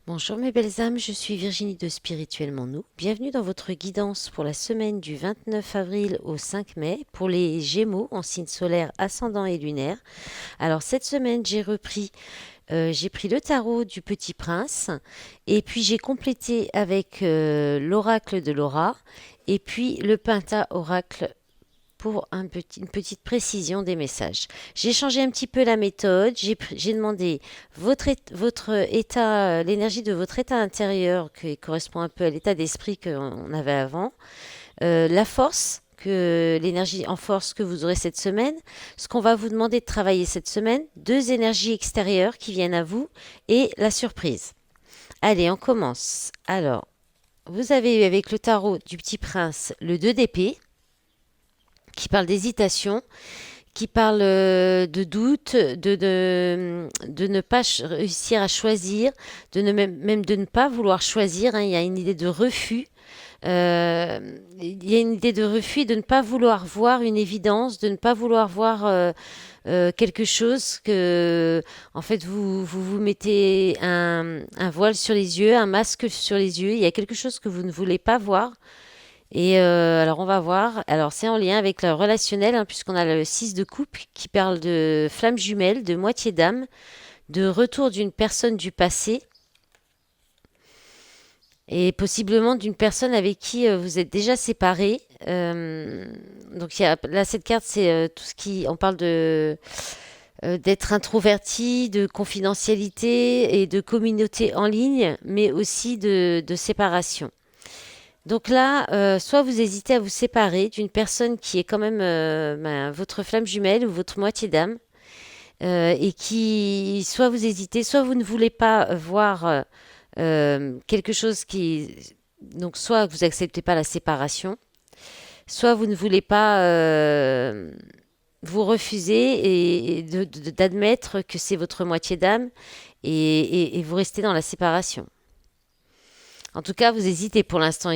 Bonjour mes belles âmes, je suis Virginie de Spirituellement Nous. Bienvenue dans votre guidance pour la semaine du 29 avril au 5 mai pour les Gémeaux en signe solaire ascendant et lunaire. Alors cette semaine j'ai pris le tarot du Petit Prince et puis j'ai complété avec l'oracle de Laura et puis le Penta oracle pour une petite précision des messages. J'ai changé un petit peu la méthode. J'ai demandé votre état, l'énergie de votre état intérieur qui correspond un peu à l'état d'esprit qu'on avait avant, la force, que l'énergie en force que vous aurez cette semaine, ce qu'on va vous demander de travailler cette semaine, deux énergies extérieures qui viennent à vous et la surprise. Allez, on commence. Alors, vous avez eu avec le tarot du Petit Prince le 2 d'épée qui parle d'hésitation, qui parle de doute, de ne pas réussir à choisir, même de ne pas vouloir choisir, hein. Il y a une idée de refus. Il y a une idée de refus, de ne pas vouloir voir une évidence, de ne pas vouloir voir quelque chose que, en fait, vous mettez un voile sur les yeux, un masque sur les yeux. Il y a quelque chose que vous ne voulez pas voir. Et alors on va voir. Alors c'est en lien avec le relationnel, hein, puisqu'on a le 6 de coupe qui parle de flamme jumelle, de moitié d'âme, de retour d'une personne du passé et possiblement d'une personne avec qui vous êtes déjà séparés. Donc là cette carte c'est tout ce qui, on parle de d'être introverti, de confidentialité et de communauté en ligne, mais aussi de séparation. Donc là, soit vous hésitez à vous séparer d'une personne qui est quand même votre flamme jumelle ou votre moitié d'âme, et qui, soit vous hésitez, soit vous ne voulez pas voir quelque chose qui... Donc soit vous acceptez pas la séparation, soit vous ne voulez pas vous refuser d'admettre que c'est votre moitié d'âme et vous restez dans la séparation. En tout cas, vous hésitez pour l'instant.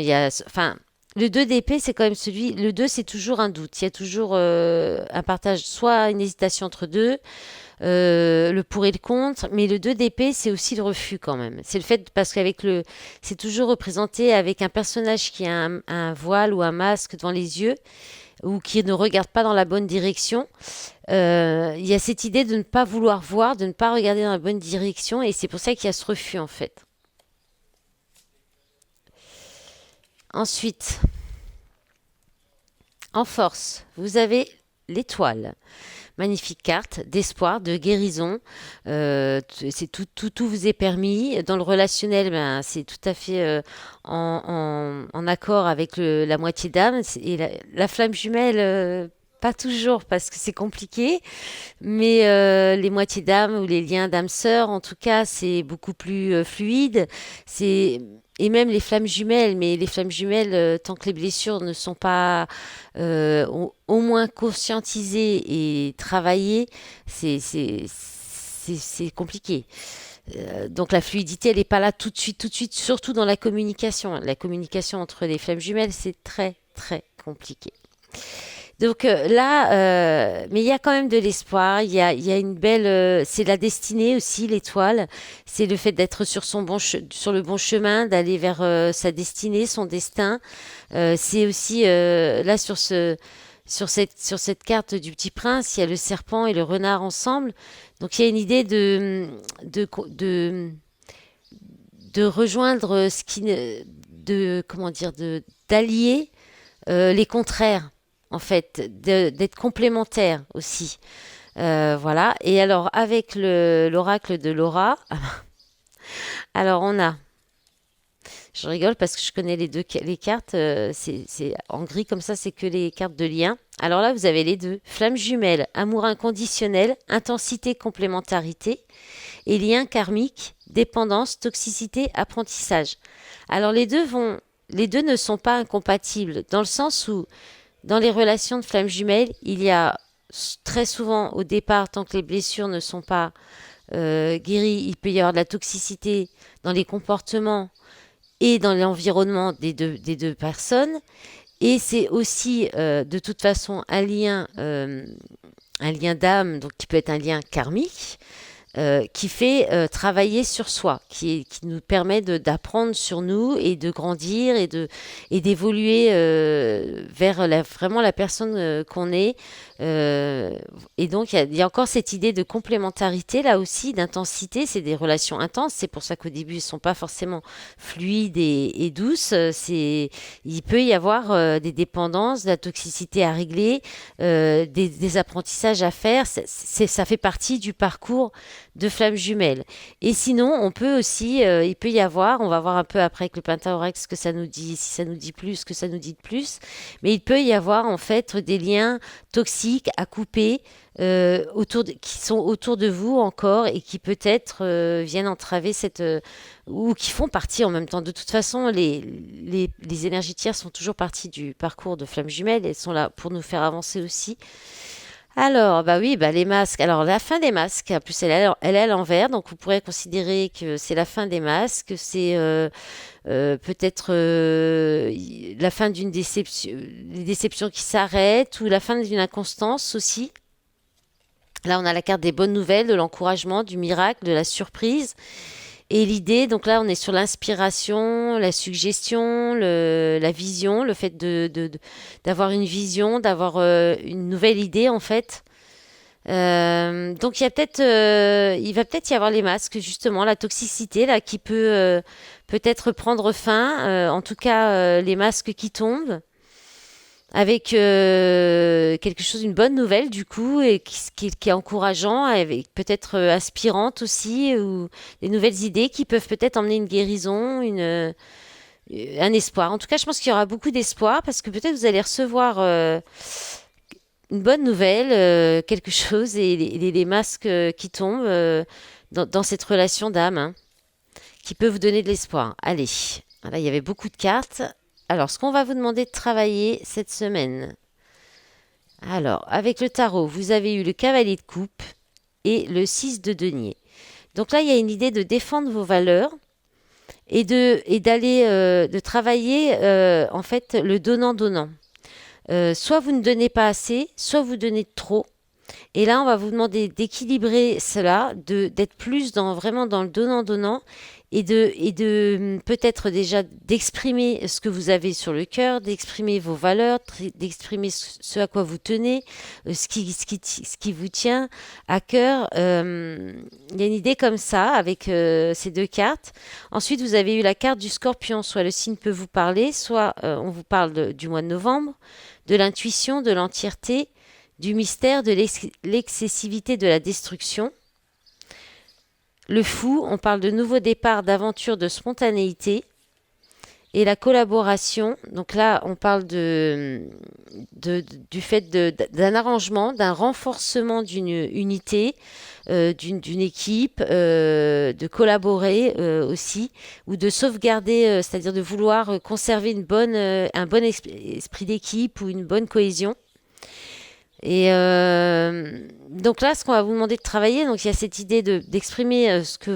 Enfin, le 2 d'épée, c'est quand même celui. Le 2, c'est toujours un doute. Il y a toujours un partage, soit une hésitation entre deux, le pour et le contre. Mais le 2 d'épée, c'est aussi le refus quand même. C'est le fait, parce qu'avec le. C'est toujours représenté avec un personnage qui a un voile ou un masque devant les yeux, ou qui ne regarde pas dans la bonne direction. Il y a cette idée de ne pas vouloir voir, de ne pas regarder dans la bonne direction. Et c'est pour ça qu'il y a ce refus en fait. Ensuite, en force, vous avez l'étoile. Magnifique carte d'espoir, de guérison. C'est tout vous est permis. Dans le relationnel, ben, c'est tout à fait en accord avec la moitié d'âme. Et la flamme jumelle, pas toujours parce que c'est compliqué, mais les moitiés d'âme ou les liens d'âme sœur, en tout cas, c'est beaucoup plus fluide. C'est et même les flammes jumelles, mais les flammes jumelles, tant que les blessures ne sont pas au moins conscientisées et travaillées, c'est compliqué. Donc la fluidité, elle n'est pas là tout de suite, surtout dans la communication. La communication entre les flammes jumelles, c'est très, très compliqué. Donc là, mais il y a quand même de l'espoir. Il y a une belle, c'est la destinée aussi, l'étoile. C'est le fait d'être sur sur le bon chemin, d'aller vers sa destinée, son destin. C'est aussi là sur cette carte du Petit Prince, il y a le serpent et le renard ensemble. Donc il y a une idée de, de rejoindre ce qui de comment dire d'allier les contraires en fait, d'être complémentaires aussi. Voilà. Et alors, avec l'oracle de Laura, alors on a. Je rigole parce que je connais les cartes. C'est en gris comme ça, c'est que les cartes de lien. Alors là, vous avez les deux. Flamme jumelle, amour inconditionnel, intensité, complémentarité. Et lien karmique, dépendance, toxicité, apprentissage. Alors les deux ne sont pas incompatibles dans le sens où dans les relations de flammes jumelles, il y a très souvent au départ, tant que les blessures ne sont pas guéries, il peut y avoir de la toxicité dans les comportements et dans l'environnement des deux personnes. Et c'est aussi de toute façon un lien d'âme, donc qui peut être un lien karmique. qui fait travailler sur soi, qui nous permet d'apprendre sur nous et de grandir et d'évoluer vers vraiment la personne qu'on est. Euh, et donc, il y a encore cette idée de complémentarité là aussi, d'intensité. C'est des relations intenses. C'est pour ça qu'au début, elles ne sont pas forcément fluides et douces. Il peut y avoir des dépendances, de la toxicité à régler, des apprentissages à faire. Ça fait partie du parcours de flammes jumelles. Et sinon, on peut aussi, il peut y avoir, on va voir un peu après avec le pentahorax ce que ça nous dit, si ça nous dit plus, ce que ça nous dit de plus, mais il peut y avoir en fait des liens toxiques à couper qui sont autour de vous encore et qui peut-être viennent entraver ou qui font partie en même temps. De toute façon, les énergies tierces sont toujours partie du parcours de flammes jumelles. Elles sont là pour nous faire avancer aussi. Alors, bah oui, bah les masques. Alors, la fin des masques, en plus, elle est à l'envers, donc vous pourrez considérer que c'est la fin des masques, c'est peut-être la fin d'une déception, des déceptions qui s'arrêtent, ou la fin d'une inconstance aussi. Là, on a la carte des bonnes nouvelles, de l'encouragement, du miracle, de la surprise. Et l'idée, donc là, on est sur l'inspiration, la suggestion, la vision, le fait d'avoir une vision, d'avoir une nouvelle idée en fait. Donc il va peut-être y avoir les masques justement, la toxicité là qui peut peut-être prendre fin. En tout cas, les masques qui tombent avec quelque chose, une bonne nouvelle du coup, et qui est encourageant, avec peut-être inspirante aussi, ou des nouvelles idées qui peuvent peut-être emmener une guérison, un espoir. En tout cas, je pense qu'il y aura beaucoup d'espoir parce que peut-être vous allez recevoir une bonne nouvelle, quelque chose, et les masques qui tombent dans cette relation d'âme, hein, qui peut vous donner de l'espoir. Allez, voilà, il y avait beaucoup de cartes. Alors, ce qu'on va vous demander de travailler cette semaine. Alors, avec le tarot, vous avez eu le cavalier de coupe et le 6 de denier. Donc là, il y a une idée de défendre vos valeurs et d'aller de travailler en fait le donnant-donnant. Soit vous ne donnez pas assez, soit vous donnez trop. Et là, on va vous demander d'équilibrer cela, d'être plus vraiment dans le donnant-donnant et de peut-être déjà d'exprimer ce que vous avez sur le cœur, d'exprimer vos valeurs, d'exprimer ce à quoi vous tenez, ce qui vous tient à cœur. Il y a une idée comme ça avec ces deux cartes. Ensuite, vous avez eu la carte du scorpion, soit le signe peut vous parler, soit on vous parle du mois de novembre, de l'intuition, de l'entièreté, du mystère, de l'excessivité de la destruction. Le fou, on parle de nouveaux départs, d'aventure, de spontanéité. Et la collaboration, donc là, on parle du fait d'un arrangement, d'un renforcement d'une unité, d'une équipe, de collaborer aussi, ou de sauvegarder, c'est-à-dire de vouloir conserver un bon esprit d'équipe ou une bonne cohésion. Et donc là, ce qu'on va vous demander de travailler, donc il y a cette idée d'exprimer ce que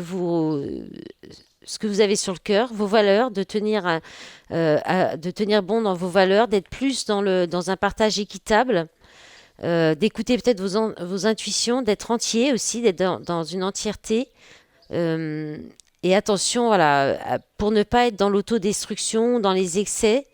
vous avez sur le cœur, vos valeurs, de tenir bon dans vos valeurs, d'être plus dans un partage équitable, d'écouter peut-être vos intuitions, d'être entier aussi, d'être dans une entièreté. Euh, et attention, voilà, pour ne pas être dans l'autodestruction, dans les excès,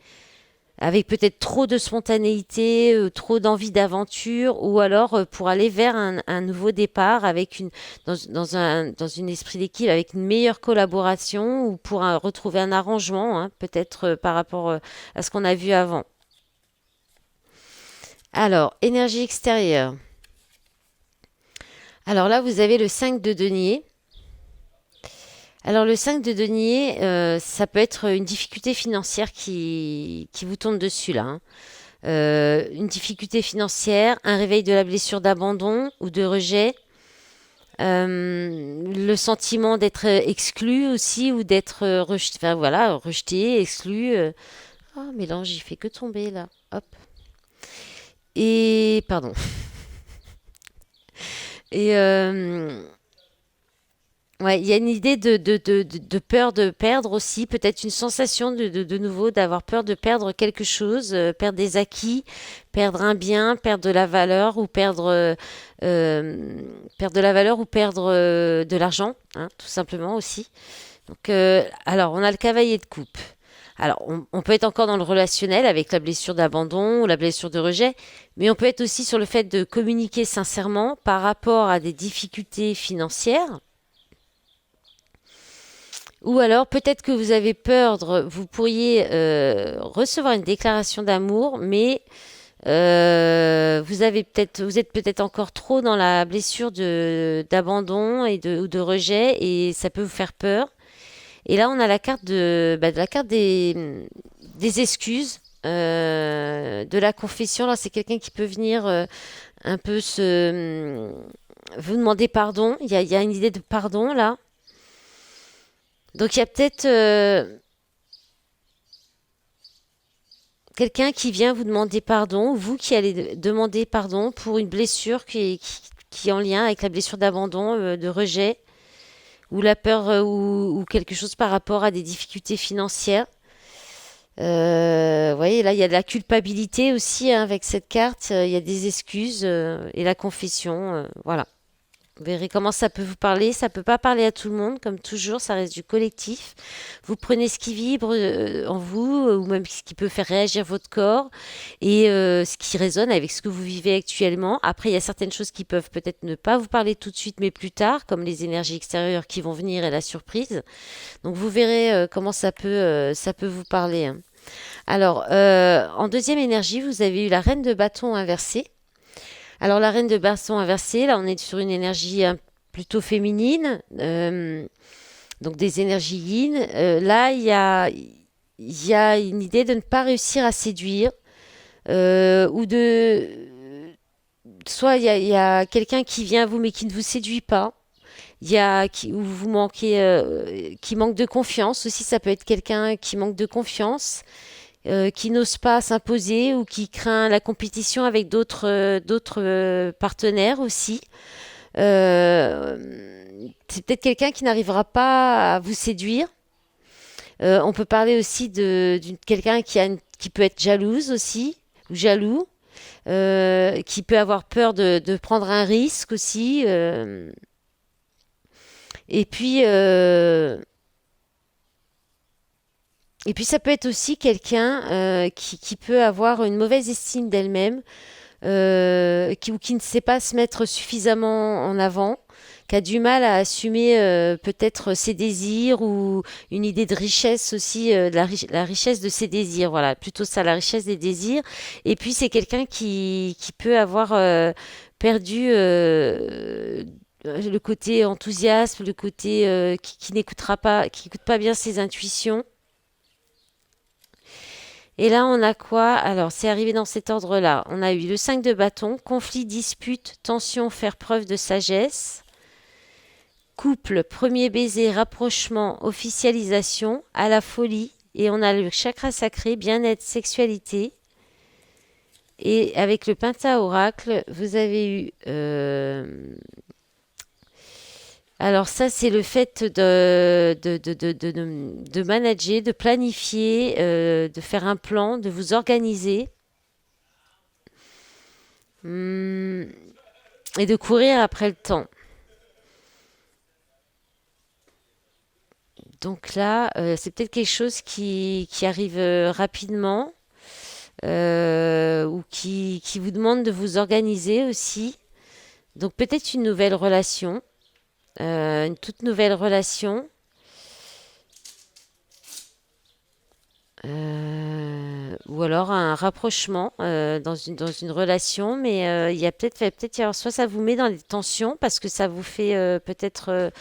avec peut-être trop de spontanéité, trop d'envie d'aventure, ou alors pour aller vers un nouveau départ avec dans une esprit d'équipe, avec une meilleure collaboration, ou pour retrouver un arrangement, hein, peut-être par rapport à ce qu'on a vu avant. Alors, énergie extérieure. Alors là, vous avez le 5 de denier. Alors le 5 de denier, ça peut être une difficulté financière qui vous tombe dessus là, hein. Une difficulté financière, un réveil de la blessure d'abandon ou de rejet, le sentiment d'être exclu aussi ou d'être rejeté, enfin, voilà, rejeté, exclu. Oh, mélange, il fait que tomber là. Hop. Et pardon. Et Ouais, il y a une idée de peur de perdre aussi, peut-être une sensation de nouveau d'avoir peur de perdre quelque chose, perdre des acquis, perdre un bien, perdre de la valeur ou euh, perdre de la valeur ou perdre de l'argent, hein, tout simplement aussi. Donc, alors, on a le cavalier de coupe. Alors, on peut être encore dans le relationnel avec la blessure d'abandon ou la blessure de rejet, mais on peut être aussi sur le fait de communiquer sincèrement par rapport à des difficultés financières. Ou alors, peut-être que vous avez peur, vous pourriez recevoir une déclaration d'amour, mais vous êtes peut-être encore trop dans la blessure d'abandon ou de rejet, et ça peut vous faire peur. Et là, on a la carte de la carte des excuses, de la confession. Là, c'est quelqu'un qui peut venir un peu vous demander pardon. Il y a une idée de pardon là. Donc, il y a peut-être quelqu'un qui vient vous demander pardon, ou vous qui allez demander pardon pour une blessure qui est en lien avec la blessure d'abandon, de rejet, ou la peur, ou quelque chose par rapport à des difficultés financières. Vous voyez, là, il y a de la culpabilité aussi hein, avec cette carte. Il y a des excuses et la confession. Voilà. Vous verrez comment ça peut vous parler. Ça peut pas parler à tout le monde, comme toujours. Ça reste du collectif. Vous prenez ce qui vibre en vous, ou même ce qui peut faire réagir votre corps, et ce qui résonne avec ce que vous vivez actuellement. Après, il y a certaines choses qui peuvent peut-être ne pas vous parler tout de suite, mais plus tard, comme les énergies extérieures qui vont venir et la surprise. Donc, vous verrez comment ça peut vous parler, hein. Alors, en deuxième énergie, vous avez eu la reine de bâton inversée. Alors, la reine de bâton inversée, là, on est sur une énergie plutôt féminine, donc des énergies yin. Là, il y a une idée de ne pas réussir à séduire, ou de... Soit il y a quelqu'un qui vient à vous mais qui ne vous séduit pas. Il y a où vous manquez, qui manque de confiance aussi. Ça peut être quelqu'un qui manque de confiance, qui n'ose pas s'imposer ou qui craint la compétition avec d'autres partenaires aussi. C'est peut-être quelqu'un qui n'arrivera pas à vous séduire. On peut parler aussi d'une quelqu'un qui peut être jalouse aussi ou jaloux, qui peut avoir peur de prendre un risque aussi. Et puis et puis ça peut être aussi quelqu'un qui peut avoir une mauvaise estime d'elle-même, ou qui ne sait pas se mettre suffisamment en avant, qui a du mal à assumer peut-être ses désirs, ou une idée de richesse aussi, la richesse de ses désirs. Voilà, plutôt ça, la richesse des désirs. Et puis c'est quelqu'un qui peut avoir perdu le côté enthousiasme, le côté qui n'écoutera pas, qui n'écoute pas bien ses intuitions. Et là, on a quoi? Alors, c'est arrivé dans cet ordre-là. On a eu le 5 de bâton, conflit, dispute, tension, faire preuve de sagesse. Couple, premier baiser, rapprochement, officialisation, à la folie. Et on a le chakra sacré, bien-être, sexualité. Et avec le penta-oracle, vous avez eu... alors ça, c'est le fait de manager, de planifier, de faire un plan, de vous organiser, hum, et de courir après le temps. Donc là, c'est peut-être quelque chose qui arrive rapidement, ou qui vous demande de vous organiser aussi. Donc peut-être une nouvelle relation, une toute nouvelle relation. Ou alors un rapprochement dans une relation, mais il y a va peut-être y avoir, soit ça vous met dans des tensions parce que ça vous fait peut-être,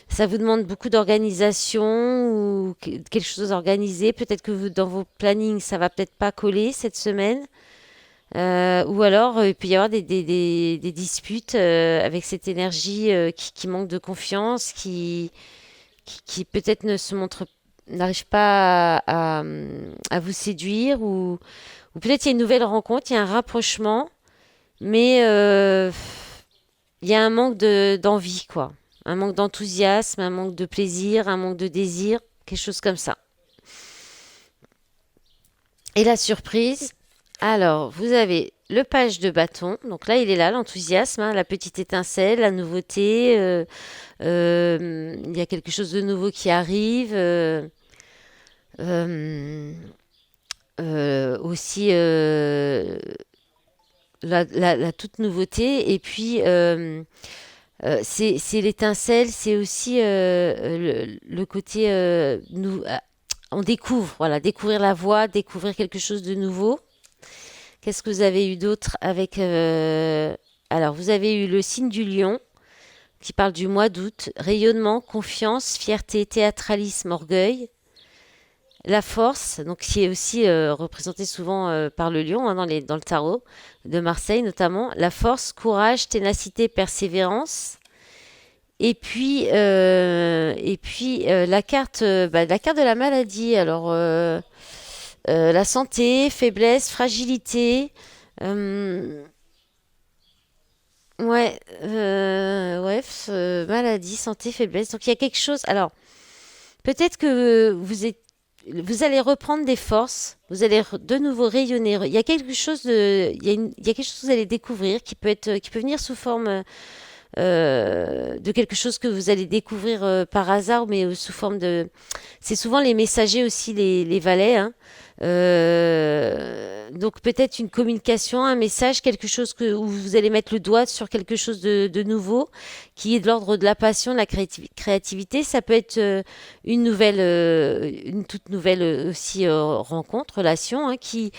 ça vous demande beaucoup d'organisation, ou quelque chose organisé. Peut-être que dans vos plannings, ça va peut-être pas coller cette semaine. Ou alors il peut y avoir des disputes avec cette énergie qui manque de confiance, qui peut-être ne se montre n'arrive pas à vous séduire, ou peut-être il y a une nouvelle rencontre, il y a un rapprochement, mais il y a un manque d'envie, quoi. un manque d'enthousiasme, un manque de plaisir, un manque de désir, quelque chose comme ça. Et la surprise, alors vous avez le page de bâton, donc là il est là, l'enthousiasme, hein, la petite étincelle, la nouveauté, il y a quelque chose de nouveau qui arrive, euh, aussi la toute nouveauté, et puis c'est l'étincelle, c'est aussi le côté on découvre, voilà, découvrir la voix, découvrir quelque chose de nouveau. Qu'est-ce que vous avez eu d'autre avec alors, vous avez eu le signe du lion qui parle du mois d'août, rayonnement, confiance, fierté, théâtralisme, orgueil. La force, donc qui est aussi représentée souvent par le lion hein, dans le tarot de Marseille notamment. La force, courage, ténacité, persévérance. Et puis la carte de la maladie. Alors la santé, faiblesse, fragilité. euh, maladie, santé, faiblesse. Donc il y a quelque chose. Alors peut-être que vous allez reprendre des forces. Vous allez de nouveau rayonner. Il y a quelque chose il y a quelque chose que vous allez découvrir qui peut venir sous forme de quelque chose que vous allez découvrir par hasard, mais sous forme de... C'est souvent les messagers aussi, les valets. Hein. Donc peut-être une communication, un message, quelque chose où vous allez mettre le doigt sur quelque chose de nouveau, qui est de l'ordre de la passion, de la créativité. Ça peut être une toute nouvelle aussi rencontre, relation, hein, qui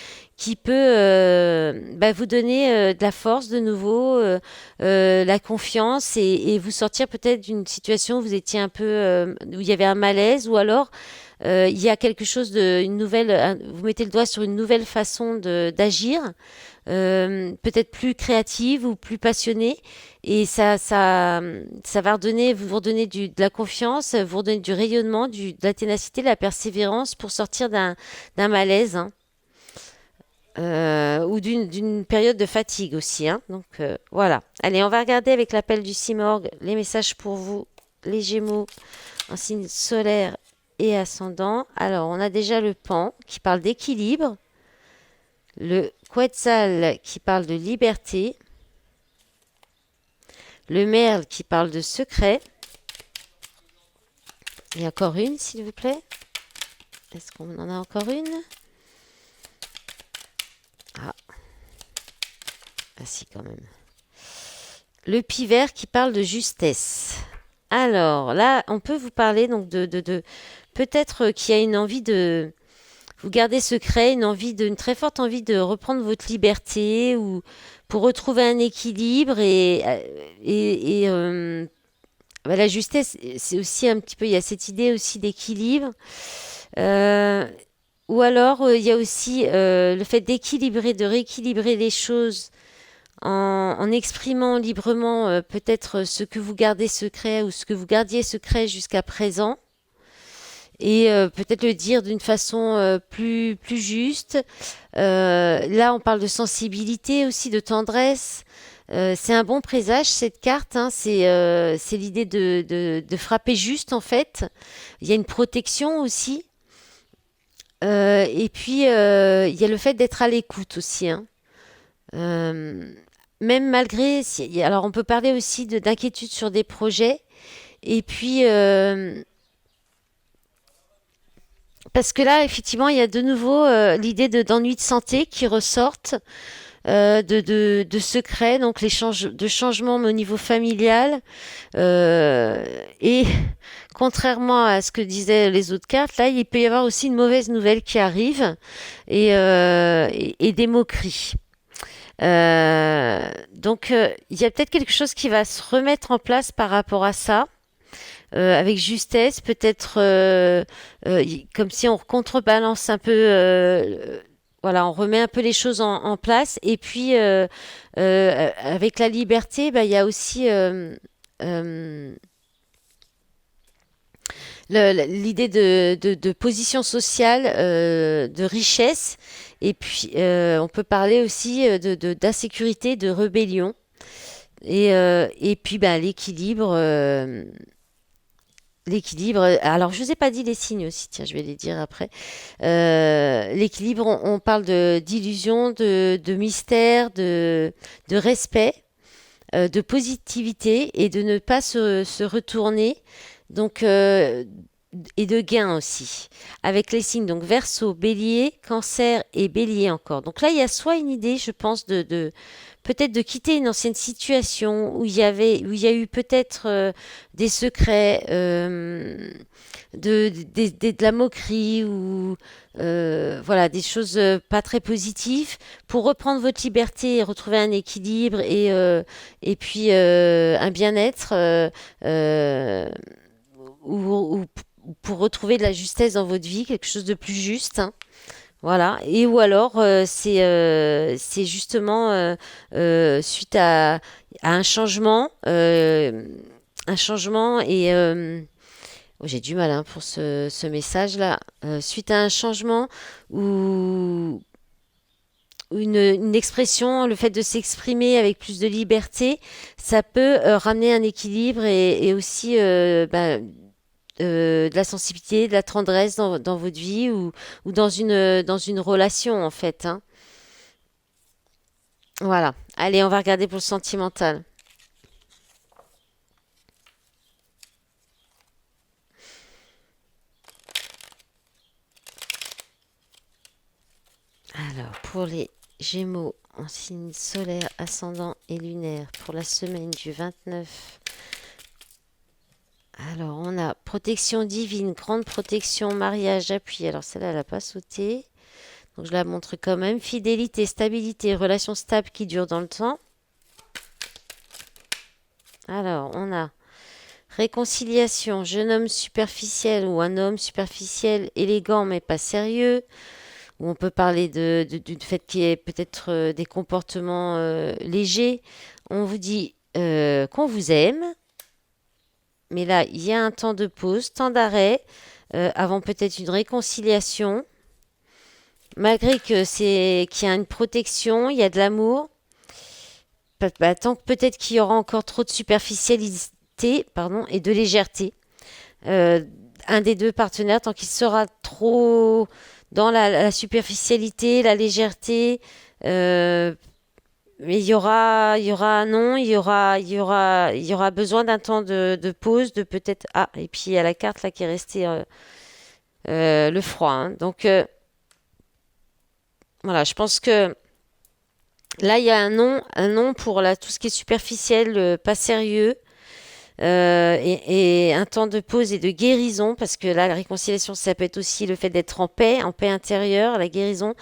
peut vous donner de la force de nouveau, la confiance et vous sortir peut-être d'une situation où vous étiez un peu où il y avait un malaise ou alors il y a quelque chose une nouvelle vous mettez le doigt sur une nouvelle façon d'agir peut-être plus créative ou plus passionnée et ça va vous redonner de la confiance, vous redonner du rayonnement, de la ténacité, de la persévérance pour sortir d'un malaise. Hein. Ou d'une période de fatigue aussi. Hein. Donc voilà. Allez, on va regarder avec l'appel du Simorgue les messages pour vous, les Gémeaux, en signe solaire et ascendant. Alors, on a déjà le Pan qui parle d'équilibre, le Quetzal qui parle de liberté, le Merle qui parle de secret. Et encore une, s'il vous plaît. Est-ce qu'on en a encore une? Ah si, quand même. Le Pivert qui parle de justesse. Alors là, on peut vous parler donc peut-être qu'il y a une envie de vous garder secret, une très forte envie de reprendre votre liberté ou pour retrouver un équilibre la justesse, c'est aussi un petit peu, il y a cette idée aussi d'équilibre. Euh, ou alors, il y a aussi le fait d'équilibrer, de rééquilibrer les choses en exprimant librement peut-être ce que vous gardez secret ou ce que vous gardiez secret jusqu'à présent et peut-être le dire d'une façon plus juste. Là, on parle de sensibilité aussi, de tendresse. C'est un bon présage cette carte, hein. C'est l'idée de frapper juste en fait. Il y a une protection aussi. Et puis il y a le fait d'être à l'écoute aussi. Hein. Euh, Même malgré, alors on peut parler aussi d'inquiétude sur des projets, et puis parce que là effectivement il y a de nouveau l'idée d'ennui de santé qui ressortent, de secrets, donc de changements au niveau familial, et contrairement à ce que disaient les autres cartes, là il peut y avoir aussi une mauvaise nouvelle qui arrive et des moqueries. Donc, il y a peut-être quelque chose qui va se remettre en place par rapport à ça, avec justesse, peut-être comme si on contrebalance un peu, voilà, on remet un peu les choses en place. Et puis, avec la liberté, il y a aussi euh, l'idée de position sociale, de richesse, et puis on peut parler aussi d'insécurité, de rébellion. Et puis bah, l'équilibre. Alors je vous ai pas dit les signes aussi, tiens, je vais les dire après. L'équilibre, on parle d'illusion, de mystère, de respect, de positivité et de ne pas se retourner. Donc, et de gain aussi. Avec les signes, donc Verseau, Bélier, Cancer et Bélier encore. Donc là, il y a soit une idée, je pense, de peut-être de quitter une ancienne situation où il y a eu peut-être des secrets, de la moquerie ou voilà, des choses pas très positives pour reprendre votre liberté et retrouver un équilibre et puis un bien-être. Euh, ou pour retrouver de la justesse dans votre vie, quelque chose de plus juste, hein. Voilà. Et ou alors c'est justement suite à un changement et oh, j'ai du mal hein, pour ce message-là. Suite à un changement ou une expression, le fait de s'exprimer avec plus de liberté, ça peut ramener un équilibre et aussi de la sensibilité, de la tendresse dans votre vie ou dans une relation en fait, hein. Voilà. Allez, on va regarder pour le sentimental. Alors, pour les Gémeaux en signe solaire, ascendant et lunaire, pour la semaine du 29. Alors, on a protection divine, grande protection, mariage, appui. Alors, celle-là, elle n'a pas sauté. Donc, je la montre quand même. Fidélité, stabilité, relation stable qui dure dans le temps. Alors, on a réconciliation, jeune homme superficiel ou un homme superficiel, élégant mais pas sérieux. Ou on peut parler du fait qu'il y ait peut-être des comportements légers. On vous dit qu'on vous aime, mais là, il y a un temps de pause, temps d'arrêt, avant peut-être une réconciliation. Malgré que c'est qu'il y a une protection, il y a de l'amour, tant que peut-être qu'il y aura encore trop de superficialité, pardon, et de légèreté. Euh, un des deux partenaires, tant qu'il sera trop dans la superficialité, la légèreté, euh, mais il y aura non, il y aura besoin d'un temps de pause, de peut-être ah, et puis il y a la carte là qui est restée le froid, hein. Donc voilà, je pense que là il y a un non pour tout ce qui est superficiel, pas sérieux. Et un temps de pause et de guérison, parce que là, la réconciliation, ça peut être aussi le fait d'être en paix intérieure, la guérison.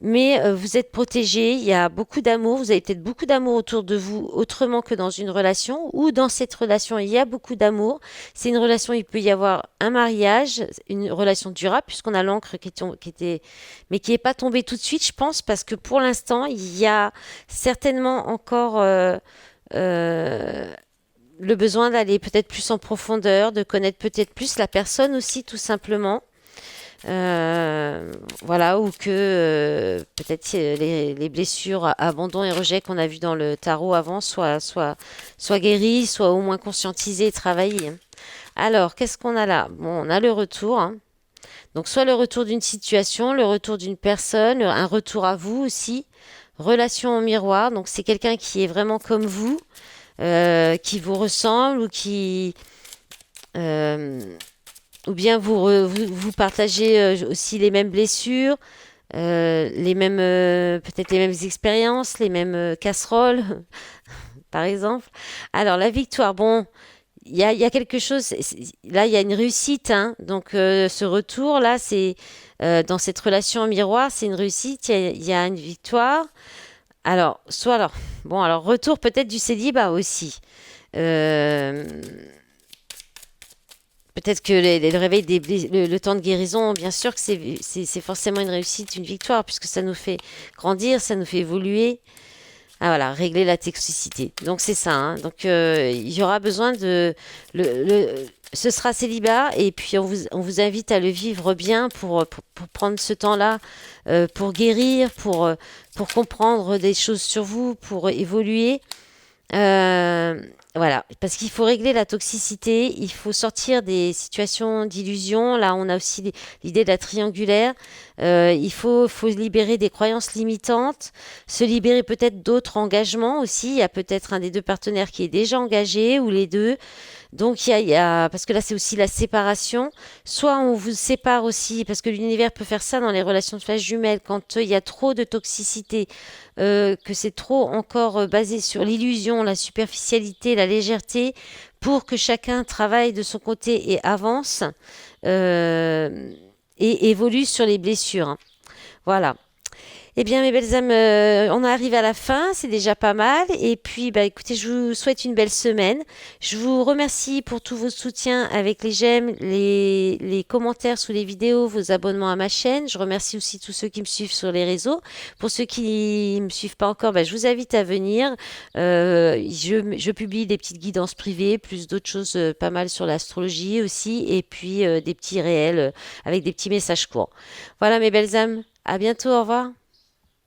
Mais vous êtes protégé, il y a beaucoup d'amour, vous avez peut-être beaucoup d'amour autour de vous, autrement que dans une relation, ou dans cette relation, il y a beaucoup d'amour. C'est une relation, il peut y avoir un mariage, une relation durable, puisqu'on a l'encre qui était, mais qui n'est pas tombée tout de suite, je pense, parce que pour l'instant, il y a certainement encore euh, le besoin d'aller peut-être plus en profondeur, de connaître peut-être plus la personne aussi, tout simplement. Euh, voilà, ou que peut-être les blessures, abandon et rejet qu'on a vu dans le tarot avant soient guéries, soient au moins conscientisées et travaillées. Alors, qu'est-ce qu'on a là? Bon, on a le retour, hein. Donc, soit le retour d'une situation, le retour d'une personne, un retour à vous aussi. Relation au miroir, donc c'est quelqu'un qui est vraiment comme vous, qui vous ressemble euh, ou bien vous partagez aussi les mêmes blessures, les mêmes peut-être les mêmes expériences, les mêmes casseroles, par exemple. Alors la victoire, bon, il y a quelque chose. Là, il y a une réussite, hein. Donc ce retour là, c'est dans cette relation en miroir, c'est une réussite. Il y a une victoire. Alors, soit alors, bon, alors retour peut-être du célibat aussi. Euh, Peut-être que le réveil le temps de guérison, bien sûr que c'est forcément une réussite, une victoire, puisque ça nous fait grandir, ça nous fait évoluer. Ah voilà, régler la toxicité. Donc c'est ça, hein. Donc il y aura besoin ce sera célibat et puis on vous invite à le vivre bien pour prendre ce temps-là, pour guérir, pour comprendre des choses sur vous, pour évoluer. Euh, voilà, parce qu'il faut régler la toxicité, il faut sortir des situations d'illusion. Là, on a aussi l'idée de la triangulaire. Il faut libérer des croyances limitantes, se libérer peut-être d'autres engagements aussi. Il y a peut-être un des deux partenaires qui est déjà engagé ou les deux. Donc parce que là c'est aussi la séparation. Soit on vous sépare aussi, parce que l'univers peut faire ça dans les relations de flash jumelles, quand il y a trop de toxicité, que c'est trop encore basé sur l'illusion, la superficialité, la légèreté, pour que chacun travaille de son côté et avance euh, et évolue sur les blessures, hein. Voilà. Eh bien, mes belles âmes, on arrive à la fin, c'est déjà pas mal. Et puis, bah, écoutez, je vous souhaite une belle semaine. Je vous remercie pour tous vos soutiens avec les j'aime, les commentaires sous les vidéos, vos abonnements à ma chaîne. Je remercie aussi tous ceux qui me suivent sur les réseaux. Pour ceux qui ne me suivent pas encore, bah, je vous invite à venir. Je publie des petites guidances privées, plus d'autres choses pas mal sur l'astrologie aussi, et puis des petits réels avec des petits messages courts. Voilà, mes belles âmes. À bientôt, au revoir.